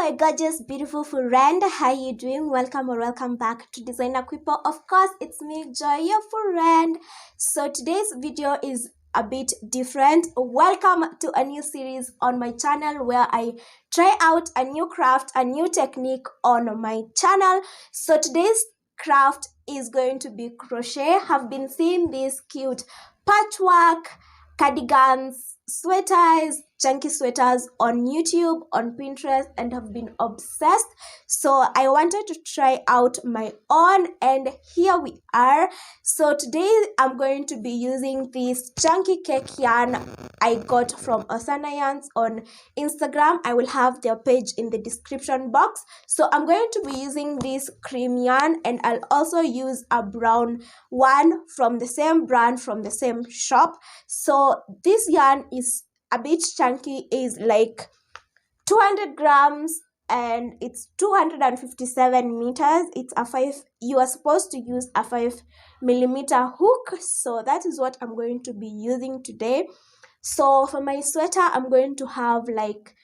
my gorgeous, beautiful friend. How you doing? Welcome or welcome back to designerquipo. Of course, it's me, Joy, your friend. So today's video is a bit different. Welcome to a new series on my channel where I try out a new craft, a new technique on my channel. So today's craft is going to be crochet. Have been seeing these cute patchwork, cardigans, sweaters, chunky sweaters on YouTube, on Pinterest, and have been obsessed. So I wanted to try out my own, and here we are. So today I'm going to be using this chunky cake yarn I got from Osana Yarns on Instagram. I will have their page in the description box. So I'm going to be using this cream yarn, and I'll also use a brown one from the same brand, from the same shop. So this yarn is a bit chunky, is like 200 grams and it's 257 meters. It's a 5, you are supposed to use a 5mm hook. So that is what I'm going to be using today. So for my sweater, I'm going to have like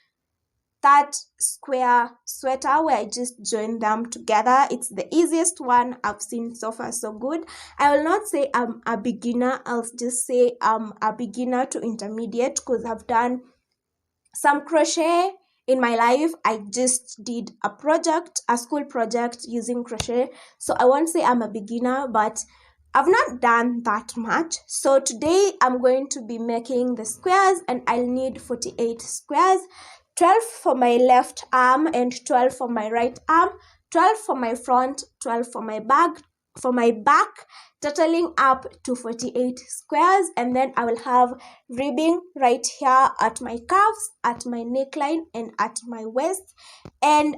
that square sweater where I just join them together. It's the easiest one I've seen so far, so good. I will not say I'm a beginner, I'll just say I'm a beginner to intermediate, because I've done some crochet in my life. I just did a project, a school project using crochet, so I won't say I'm a beginner, but I've not done that much. So today I'm going to be making the squares, and I'll need 48 squares, 12 for my left arm and 12 for my right arm, 12 for my front, 12 for my back, totaling up to 48 squares. And then I will have ribbing right here at my calves, at my neckline, and at my waist. And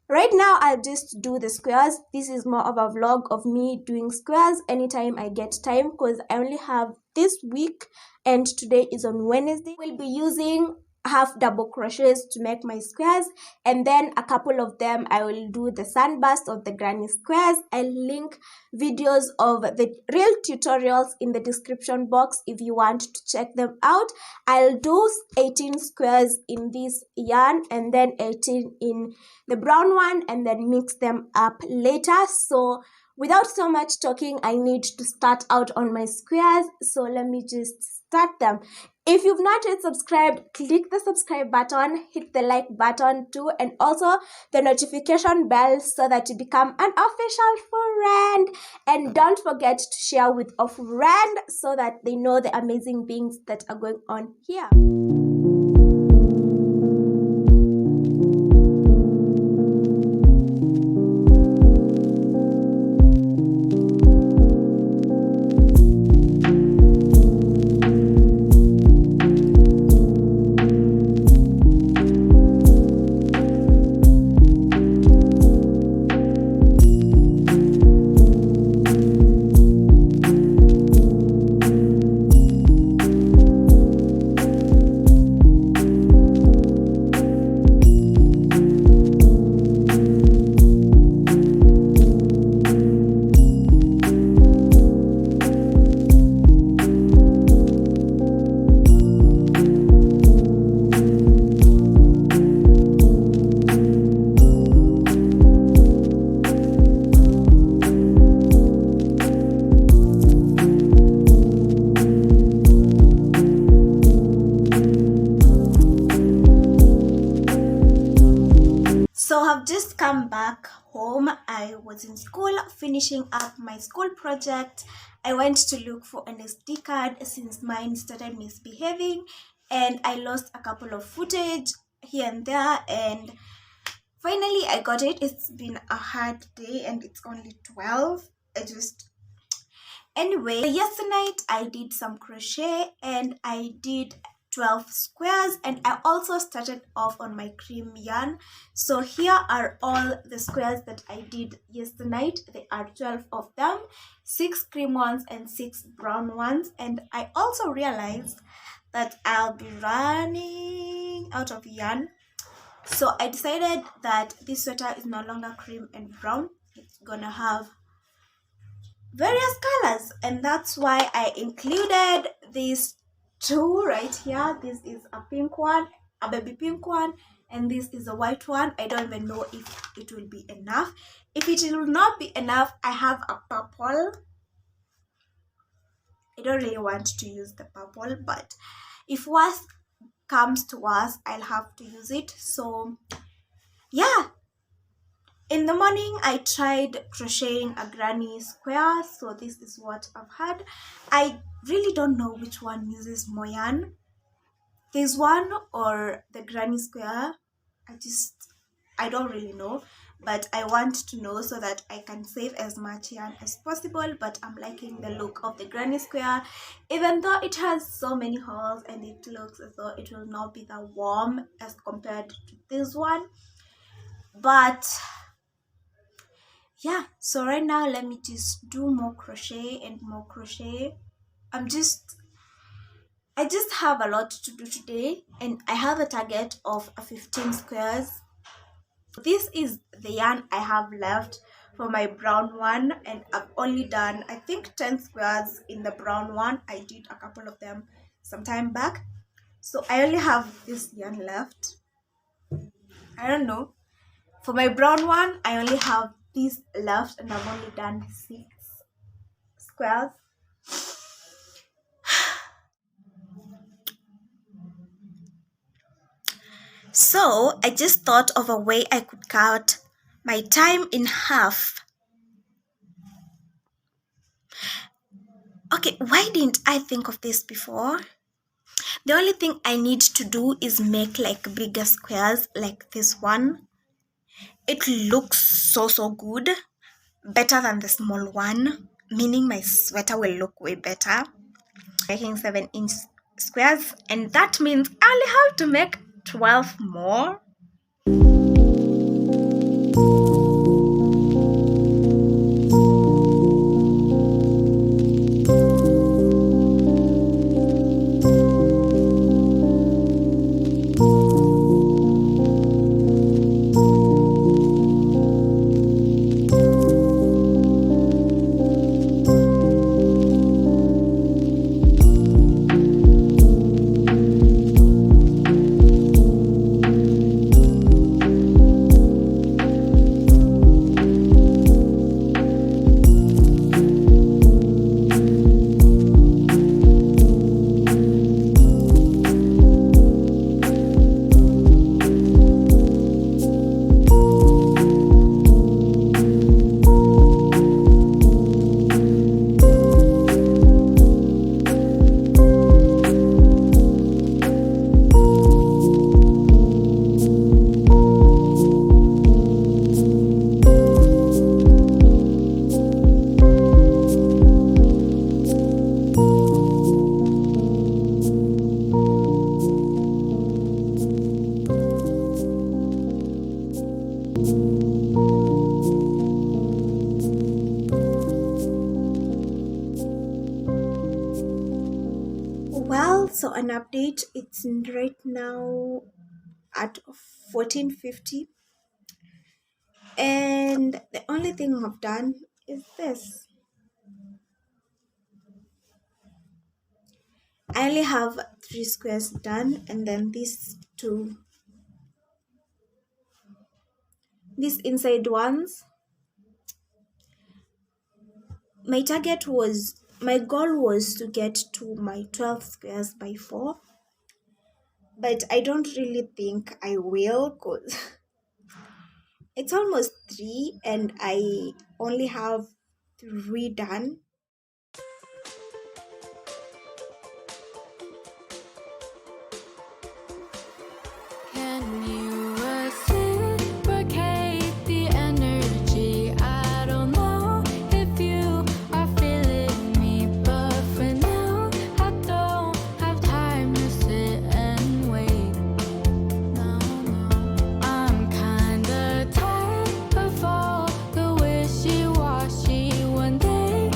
right now I'll just do the squares. This is more of a vlog of me doing squares anytime I get time, because I only have this week and today is on Wednesday. We'll be using half double crochets to make my squares, and then a couple of them I will do the sunburst of the granny squares. I'll link videos of the real tutorials in the description box if you want to check them out. I'll do 18 squares in this yarn and then 18 in the brown one, and then mix them up later. So without so much talking, I need to start out on my squares. So let me just start them. If you've not yet subscribed, click the subscribe button, hit the like button too, and also the notification bell so that you become an official friend. And don't forget to share with a friend so that they know the amazing things that are going on here. So I've just come back home. I was in school finishing up my school project. I went to look for an SD card since mine started misbehaving, and I lost a couple of footage here and there, and finally I got it. It's been a hard day and it's only 12. Anyway, yesterday night I did some crochet and I did 12 squares, and I also started off on my cream yarn. So here are all the squares that I did yesterday night. There are 12 of them, 6 cream ones and 6 brown ones. And I also realized that I'll be running out of yarn, so I decided that this sweater is no longer cream and brown. It's gonna have various colors, and that's why I included these two right here. This is a pink one, a baby pink one, and this is a white one. I don't even know if it will be enough. If it will not be enough, I have a purple. I don't really want to use the purple, but if worst comes to worst, I'll have to use it. So yeah, in the morning I tried crocheting a granny square, so this is what I've had. I really don't know which one uses more yarn, this one or the granny square. I don't really know, but I want to know so that I can save as much yarn as possible. But I'm liking the look of the granny square, even though it has so many holes and it looks as though it will not be that warm as compared to this one. But yeah, so right now let me just do more crochet and more crochet. I just have a lot to do today, and I have a target of 15 squares. This is the yarn I have left for my brown one, and I've only done I think 10 squares in the brown one. I did a couple of them some time back, so I only have this yarn left. I don't know, for my brown one I only have this left, and I've only done 6 squares. So I just thought of a way I could cut my time in half. Okay, why didn't I think of this before? The only thing I need to do is make like bigger squares like this one. It looks so good, better than the small one, meaning my sweater will look way better. Making 7-inch squares, and that means I only have to make 12 more. Well, so an update, it's right now at 14:50, and the only thing I've done is this. I only have 3 squares done, and then these inside ones. My goal was to get to my 12 squares by 4, but I don't really think I will, because it's almost 3 and I only have 3 done. Can you reciprocate the energy? I don't know if you are feeling me, but for now I don't have time to sit and wait. No, I'm kinda tired of all the wishy-washy. One day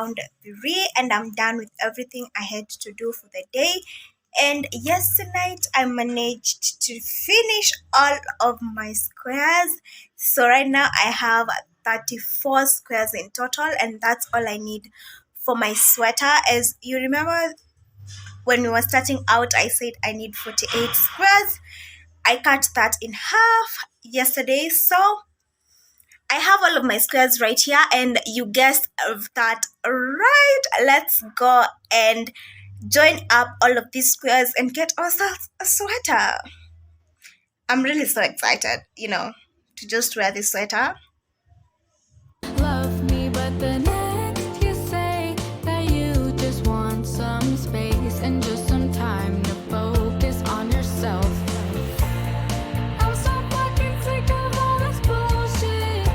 around 3 and I'm done with everything I had to do for the day. And yesterday night I managed to finish all of my squares. So right now I have 34 squares in total, and that's all I need for my sweater. As you remember, when we were starting out, I said I need 48 squares. I cut that in half yesterday, so I have all of my squares right here, and you guessed that right. Let's go and join up all of these squares and get ourselves a sweater. I'm really so excited, to just wear this sweater. Love me, but the next you say that you just want some space and just some time to focus on yourself. I'm so fucking sick of all this bullshit.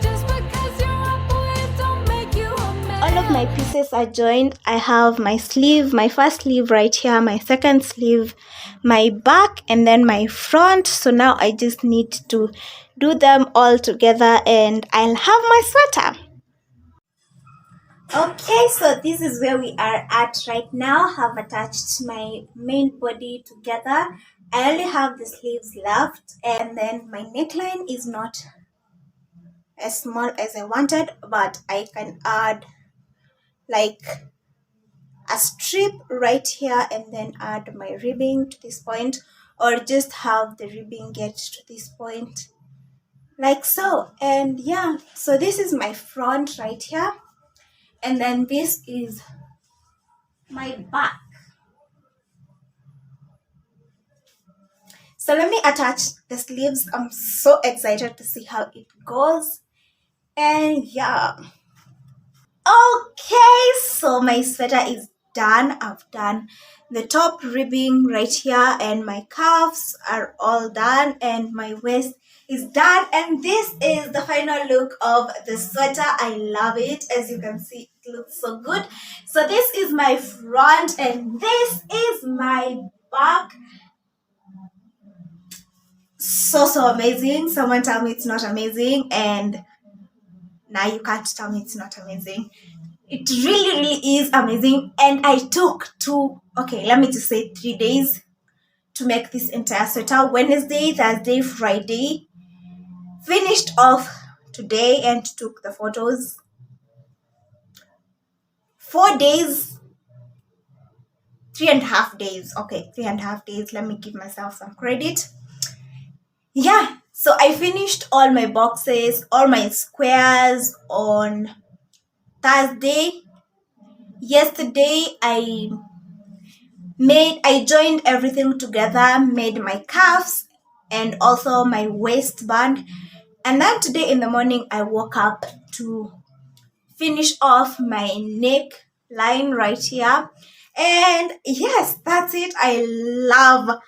Just because you're up, boys don't make you a man. All of my pieces are joined. I have my sleeve, my first sleeve right here, my second sleeve, my back, and then my front. So now I just need to do them all together and I'll have my sweater. Okay, so this is where we are at right now. Have attached my main body together. I only have the sleeves left, and then my neckline is not as small as I wanted, but I can add like a strip right here and then add my ribbing to this point, or just have the ribbing get to this point like so. And yeah, so this is my front right here, and then this is my back. So let me attach the sleeves. I'm so excited to see how it goes. And yeah, okay, so my sweater is done. I've done the top ribbing right here, and my cuffs are all done, and my waist is done, and this is the final look of the sweater. I love it. As you can see, it looks so good. So this is my front and this is my back. So amazing. Someone tell me it's not amazing, and now you can't tell me it's not amazing. It really is amazing. And I took 3 days to make this entire sweater. Wednesday, Thursday, Friday. Finished off today and took the photos. 4 days, 3.5 days. Okay, 3.5 days. Let me give myself some credit. Yeah, so I finished all my boxes, all my squares on Thursday. Yesterday I joined everything together, made my cuffs and also my waistband. And then today in the morning I woke up to finish off my neck line right here. And yes, that's it. I love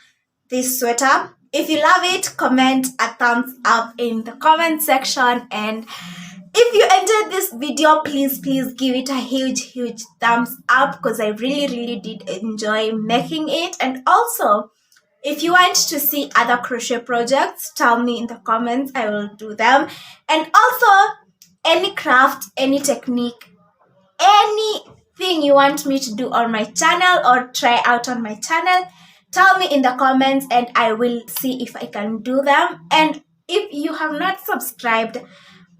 this sweater. If you love it, comment a thumbs up in the comment section. And if you enjoyed this video, please give it a huge thumbs up, because I really did enjoy making it. And also, if you want to see other crochet projects, tell me in the comments. I will do them. And also, any craft, any technique, anything you want me to do on my channel or try out on my channel, tell me in the comments and I will see if I can do them. And if you have not subscribed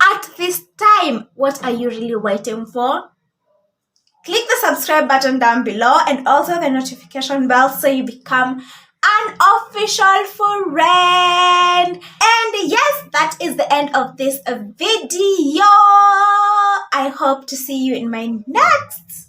at this time, what are you really waiting for? Click the subscribe button down below and also the notification bell so you become an official friend. And yes, that is the end of this video. I hope to see you in my next